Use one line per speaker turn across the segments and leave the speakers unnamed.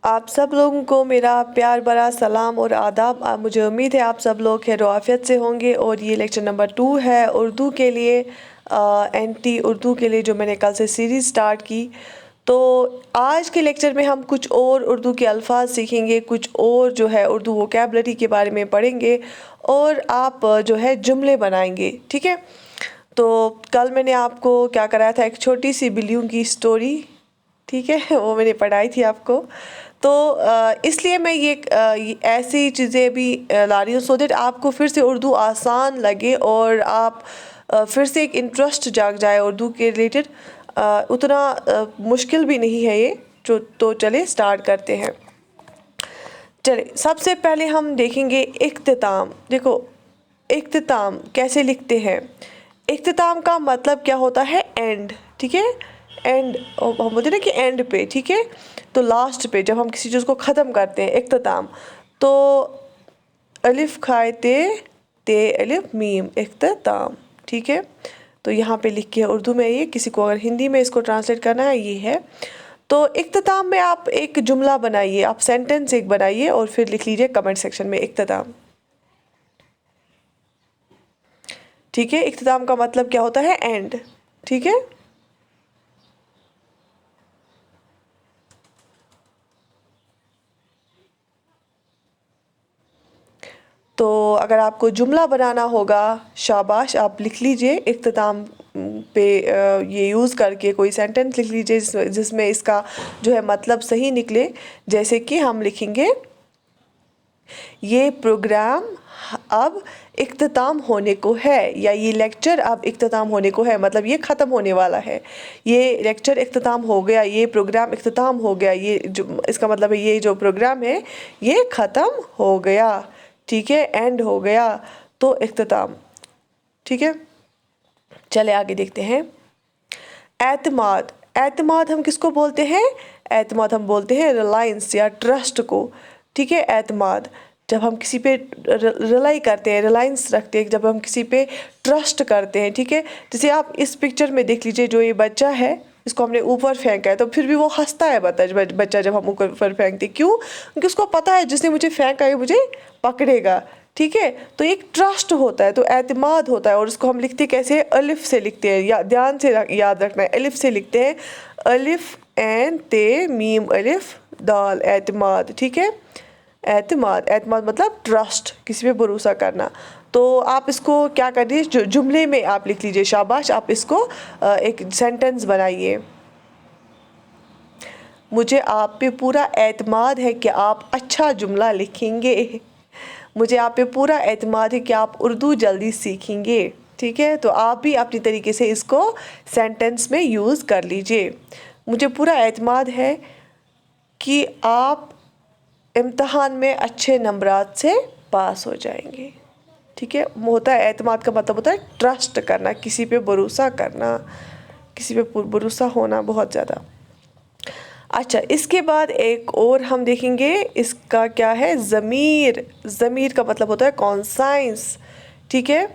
آپ سب لوگوں کو میرا پیار بھرا سلام اور آداب. مجھے امید ہے آپ سب لوگ خیر و عافیت سے ہوں گے. اور یہ لیکچر نمبر 2 ہے اردو کے لیے، این ٹی اردو کے لیے، جو میں نے کل سے سیریز سٹارٹ کی. تو آج کے لیکچر میں ہم کچھ اور اردو کے الفاظ سیکھیں گے، کچھ اور جو ہے اردو ووکیبلری کے بارے میں پڑھیں گے، اور آپ جو ہے جملے بنائیں گے. ٹھیک ہے؟ تو کل میں نے آپ کو کیا کرایا تھا، ایک چھوٹی سی بلیوں کی سٹوری. ٹھیک ہے، وہ میں نے پڑھائی تھی آپ کو. تو اس لیے میں یہ ایسی چیزیں بھی لا رہی ہوں سو دیٹ آپ کو پھر سے اردو آسان لگے اور آپ پھر سے ایک انٹرسٹ جاگ جائے اردو کے ریلیٹڈ. اتنا مشکل بھی نہیں ہے یہ. تو چلے سٹارٹ کرتے ہیں. چلے سب سے پہلے ہم دیکھیں گے اختتام. دیکھو اختتام کیسے لکھتے ہیں. اختتام کا مطلب کیا ہوتا ہے؟ اینڈ. ٹھیک ہے، اینڈ ہم بولتے ہیں نا کہ اینڈ پہ. ٹھیک ہے، تو لاسٹ پہ جب ہم کسی چیز کو ختم کرتے ہیں، اختتام. تو الف کھائے تے الف میم، اختتام. ٹھیک ہے، تو یہاں پہ لکھ کے اردو میں یہ، کسی کو اگر ہندی میں اس کو ٹرانسلیٹ کرنا ہے یہ ہے. تو اختتام میں آپ ایک جملہ بنائیے، آپ سینٹنس ایک بنائیے اور پھر لکھ لیجئے کمنٹ سیکشن میں اختتام. ٹھیک ہے، اختتام کا مطلب کیا ہوتا ہے؟ اینڈ. ٹھیک ہے، تو اگر آپ کو جملہ بنانا ہوگا، شاباش، آپ لکھ لیجئے اختتام پہ یہ یوز کر کے کوئی سینٹنس لکھ لیجئے جس میں اس کا جو ہے مطلب صحیح نکلے. جیسے کہ ہم لکھیں گے یہ پروگرام اب اختتام ہونے کو ہے، یا یہ لیکچر اب اختتام ہونے کو ہے، مطلب یہ ختم ہونے والا ہے. یہ لیکچر اختتام ہو گیا، یہ پروگرام اختتام ہو گیا. یہ اس کا مطلب ہے یہ جو پروگرام ہے یہ ختم ہو گیا. ٹھیک ہے، اینڈ ہو گیا، تو اختتام. ٹھیک ہے، چلے آگے دیکھتے ہیں. اعتماد. اعتماد ہم کس کو بولتے ہیں؟ اعتماد ہم بولتے ہیں ریلائنس یا ٹرسٹ کو. ٹھیک ہے، اعتماد جب ہم کسی پہ ریلائی کرتے ہیں، ریلائنس رکھتے ہیں، جب ہم کسی پہ ٹرسٹ کرتے ہیں. ٹھیک ہے، جیسے آپ اس پکچر میں دیکھ لیجئے، جو یہ بچہ ہے اس کو ہم نے اوپر پھینکا ہے، تو پھر بھی وہ ہنستا ہے بچہ جب ہم اوپر پھینکتے. کیوں؟ کیونکہ اس کو پتہ ہے جس نے مجھے پھینکا ہے مجھے پکڑے گا. ٹھیک ہے، تو ایک ٹرسٹ ہوتا ہے، تو اعتماد ہوتا ہے. اور اس کو ہم لکھتے کیسے؟ الف سے لکھتے ہیں. یا دھیان سے یاد رکھنا ہے، الف سے لکھتے ہیں. الف عین تے میم الف دال، اعتماد. ٹھیک ہے، اعتماد. اعتماد مطلب ٹرسٹ، کسی پہ بھروسہ کرنا. تو آپ اس کو کیا کر دیجیے، جملے میں آپ لکھ لیجئے. شاباش، آپ اس کو ایک سینٹنس بنائیے. مجھے آپ پہ پورا اعتماد ہے کہ آپ اچھا جملہ لکھیں گے. مجھے آپ پہ پورا اعتماد ہے کہ آپ اردو جلدی سیکھیں گے. ٹھیک ہے، تو آپ بھی اپنی طریقے سے اس کو سینٹنس میں یوز کر لیجئے. مجھے پورا اعتماد ہے کہ آپ امتحان میں اچھے نمبرات سے پاس ہو جائیں گے. ٹھیک ہے، ہوتا ہے اعتماد کا مطلب ہوتا ہے ٹرسٹ کرنا، کسی پہ بھروسہ کرنا، کسی پہ بھروسہ ہونا بہت زیادہ. اچھا، اس کے بعد ایک اور ہم دیکھیں گے، اس کا کیا ہے؟ ضمیر. ضمیر کا مطلب ہوتا ہے کانسائنس. ٹھیک ہے،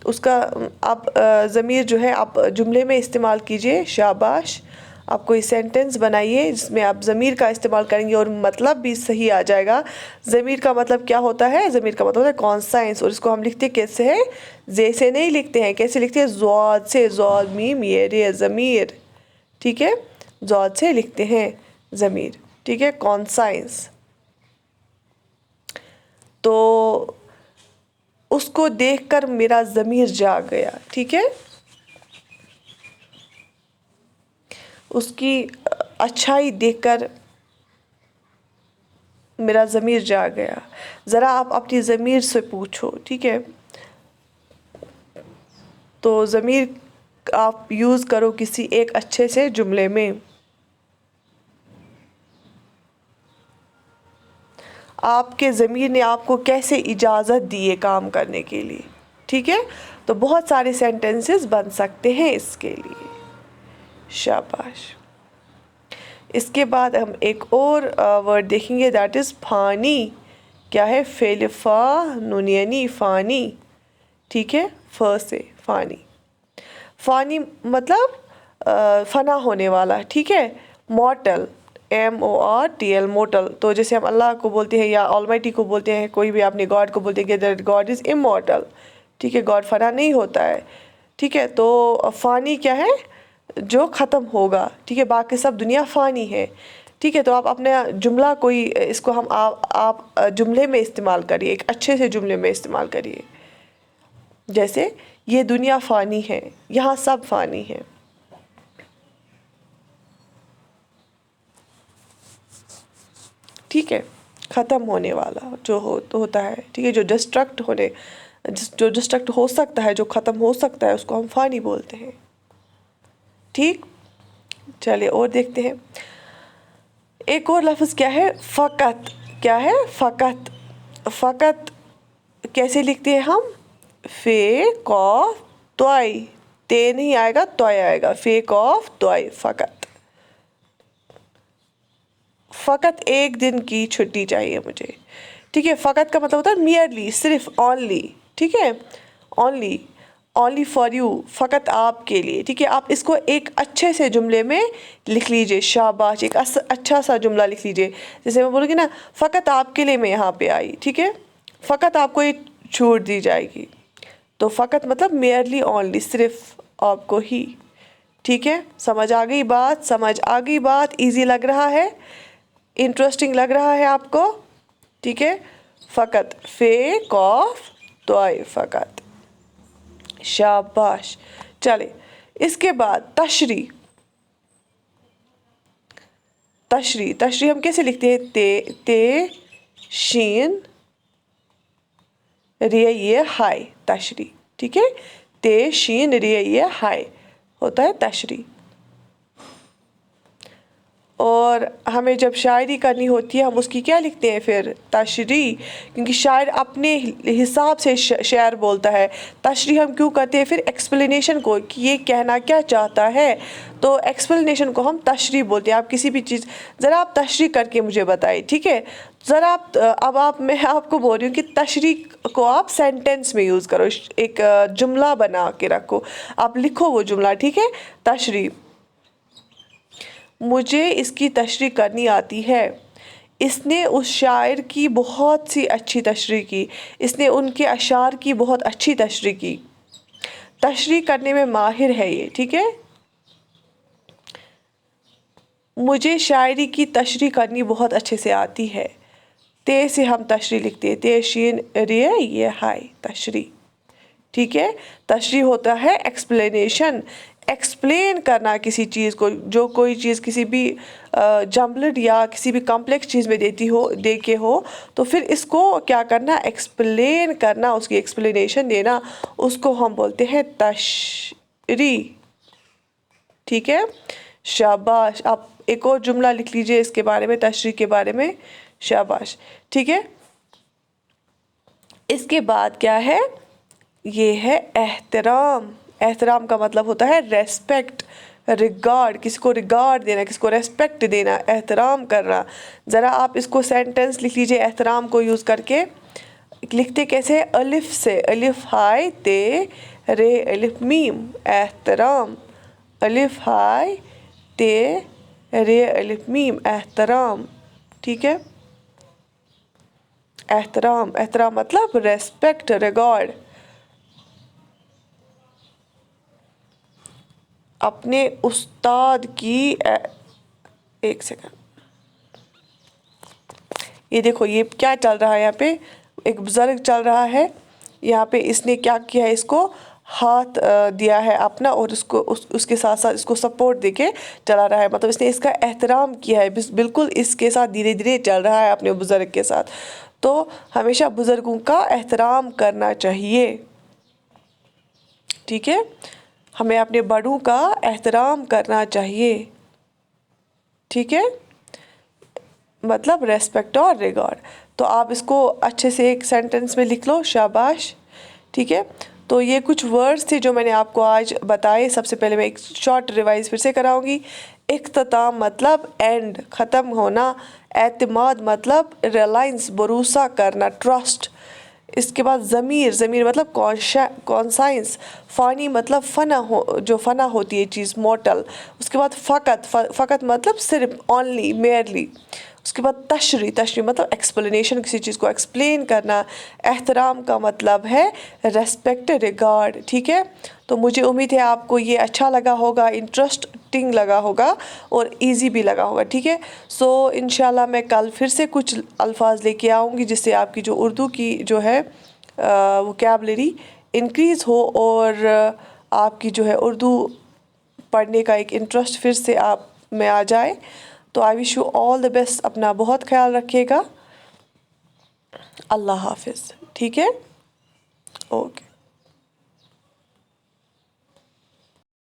اس کا آپ ضمیر جو ہے آپ جملے میں استعمال کیجئے. شاباش، آپ کوئی سینٹنس بنائیے جس میں آپ ضمیر کا استعمال کریں گے اور مطلب بھی صحیح آ جائے گا. ضمیر کا مطلب کیا ہوتا ہے؟ ضمیر کا مطلب ہوتا ہے کانسائنس. اور اس کو ہم لکھتے کیسے ہیں؟ زے سے نہیں لکھتے ہیں. کیسے لکھتے ہیں؟ ضاد سے. ضاد میم یہ رے، ضمیر. ٹھیک ہے، ضاد سے لکھتے ہیں ضمیر. ٹھیک ہے، کانسائنس. تو اس کو دیکھ کر میرا ضمیر جاگ گیا. ٹھیک ہے، اس کی اچھائی دیکھ کر میرا ضمیر جاگ گیا. ذرا آپ اپنی ضمیر سے پوچھو. ٹھیک ہے، تو ضمیر آپ یوز کرو کسی ایک اچھے سے جملے میں. آپ کے ضمیر نے آپ کو کیسے اجازت دی ہے کام کرنے کے لیے. ٹھیک ہے، تو بہت سارے سینٹنسز بن سکتے ہیں اس کے لیے. شاباش. اس کے بعد ہم ایک اور ورڈ دیکھیں گے، دیٹ از فانی. کیا ہے؟ فعل فا نون یعنی فانی. ٹھیک ہے، ف سے فانی. فانی مطلب فنا ہونے والا. ٹھیک ہے، مورٹل. MORTL mortal. تو جیسے ہم اللہ کو بولتے ہیں یا آلمائٹی کو بولتے ہیں، کوئی بھی اپنے گاڈ کو بولتے ہیں کہ گاڈ از immortal. ٹھیک ہے، گاڈ فنا نہیں ہوتا ہے. ٹھیک ہے، تو فانی کیا ہے؟ جو ختم ہوگا. ٹھیک ہے، باقی سب دنیا فانی ہے. ٹھیک ہے، تو آپ اپنا جملہ کوئی اس کو آپ جملے میں استعمال کریے، ایک اچھے سے جملے میں استعمال کریے. جیسے یہ دنیا فانی ہے، یہاں سب فانی ہے. ٹھیک ہے، ختم ہونے والا جو ہوتا ہے. ٹھیک ہے، جو ڈسٹرکٹ ہو سکتا ہے، جو ختم ہو سکتا ہے، اس کو ہم فانی بولتے ہیں. ٹھیک، چلیے اور دیکھتے ہیں. ایک اور لفظ کیا ہے؟ فقط. کیا ہے؟ فقط. فقط کیسے لکھتے ہیں ہم؟ فے قاف طائی. تے نہیں آئے گا، طائی آئے گا. فے قاف طائی، فقط. فقط ایک دن کی چھٹی چاہیے مجھے. ٹھیک ہے، فقط کا مطلب ہوتا ہے میئرلی، صرف، اونلی. ٹھیک ہے، اونلی فار یو، فقط آپ کے لیے. ٹھیک ہے، آپ اس کو ایک اچھے سے جملے میں لکھ لیجئے. شاباش، ایک اچھا سا جملہ لکھ لیجئے. جیسے میں بولوں گی نا، فقط آپ کے لیے میں یہاں پہ آئی. ٹھیک ہے، فقط آپ کو یہ چھوٹ دی جائے گی. تو فقط مطلب میئرلی، اونلی، صرف آپ کو ہی. ٹھیک ہے، سمجھ آ گئی بات؟ ایزی لگ رہا ہے؟ انٹرسٹنگ لگ رہا ہے آپ کو؟ ٹھیک ہے، فقط. فے قاف طائی، فقط. شاباش. چلے اس کے بعد تشریح ہم کیسے لکھتے ہیں؟ تے شین ریے یہ ہائی، تشریح. ٹھیک ہے، تے شین ریے یہ ہائی ہوتا ہے تشریح. اور ہمیں جب شاعری کرنی ہوتی ہے، ہم اس کی کیا لکھتے ہیں پھر؟ تشریح. کیونکہ شاعر اپنے حساب سے شعر بولتا ہے. تشریح ہم کیوں کرتے ہیں پھر؟ ایکسپلینیشن کو، کہ یہ کہنا کیا چاہتا ہے. تو ایکسپلینیشن کو ہم تشریح بولتے ہیں. آپ کسی بھی چیز، ذرا آپ تشریح کر کے مجھے بتائیں. ٹھیک ہے، ذرا میں آپ کو بول رہی ہوں کہ تشریح کو آپ سینٹینس میں یوز کرو، ایک جملہ بنا کے رکھو. آپ لکھو وہ جملہ. ٹھیک ہے، تشریح. مجھے اس کی تشریح کرنی آتی ہے. اس نے اس شاعر کی بہت سی اچھی تشریح کی. اس نے ان کے اشعار کی بہت اچھی تشریح کی. تشریح کرنے میں ماہر ہے یہ. ٹھیک ہے، مجھے شاعری کی تشریح کرنی بہت اچھے سے آتی ہے. تے سے ہم تشریح لکھتے ہیں. تے شین ریے یہ ہائی، تشریح. ٹھیک ہے، تشریح ہوتا ہے ایکسپلینیشن، ایکسپلین کرنا کسی چیز کو. جو کوئی چیز کسی بھی جمبلڈ یا کسی بھی کمپلیکس چیز میں دے کے ہو، تو پھر اس کو کیا کرنا؟ ایکسپلین کرنا، اس کی ایکسپلینیشن دینا. اس کو ہم بولتے ہیں تشریح. ٹھیک ہے، شاباش. آپ ایک اور جملہ لکھ لیجئے اس کے بارے میں، تشریح کے بارے میں. شاباش. ٹھیک ہے، اس کے بعد کیا ہے؟ یہ ہے احترام. احترام کا مطلب ہوتا ہے ریسپیکٹ، ریگارڈ. کسی کو ریگارڈ دینا، کسی کو ریسپیکٹ دینا، احترام کرنا. ذرا آپ اس کو سینٹینس لکھ لیجئے احترام کو یوز کر کے. لکھتے کیسے؟ الف سے. الف ہائی تے رے الف میم، احترام. الف ہائی تے رے الف میم، احترام. ٹھیک ہے، احترام. احترام مطلب ریسپیکٹ، ریگارڈ. اپنے استاد کی ایک سیکنڈ، یہ دیکھو یہ کیا چل رہا ہے یہاں پہ؟ ایک بزرگ چل رہا ہے یہاں پہ. اس نے کیا کیا ہے؟ اس کو ہاتھ دیا ہے اپنا، اور اس کے ساتھ ساتھ اس کو سپورٹ دے کے چلا رہا ہے. مطلب اس نے اس کا احترام کیا ہے، بالکل اس کے ساتھ دھیرے دھیرے چل رہا ہے اپنے بزرگ کے ساتھ. تو ہمیشہ بزرگوں کا احترام کرنا چاہیے. ٹھیک ہے، ہمیں اپنے بڑوں کا احترام کرنا چاہیے. ٹھیک ہے، مطلب ریسپیکٹ اور ریگارڈ. تو آپ اس کو اچھے سے ایک سینٹینس میں لکھ لو. شاباش. ٹھیک ہے، تو یہ کچھ ورڈز تھے جو میں نے آپ کو آج بتائے. سب سے پہلے میں ایک شارٹ ریوائز پھر سے کراؤں گی. اختتام مطلب اینڈ، ختم ہونا. اعتماد مطلب ریلائنس، بھروسہ کرنا، ٹرسٹ. اس کے بعد ضمیر مطلب کانسائنس، فانی مطلب جو فنا ہوتی ہے چیز، مورٹل. اس کے بعد فقط مطلب صرف، اونلی، میئرلی. اس کے بعد تشریح مطلب ایکسپلینیشن، کسی چیز کو ایکسپلین کرنا. احترام کا مطلب ہے ریسپیکٹ، ریگارڈ. ٹھیک ہے، تو مجھے امید ہے آپ کو یہ اچھا لگا ہوگا، انٹرسٹنگ لگا ہوگا اور ایزی بھی لگا ہوگا. ٹھیک ہے، سو انشاءاللہ میں کل پھر سے کچھ الفاظ لے کے آؤں گی جس سے آپ کی جو اردو کی جو ہے وکیبلری انکریز ہو، اور آپ کی جو ہے اردو پڑھنے کا ایک انٹرسٹ پھر سے آپ میں آ جائے. تو آئی wish you all the best. اپنا بہت خیال رکھیے گا. اللہ حافظ. ٹھیک ہے، اوکے.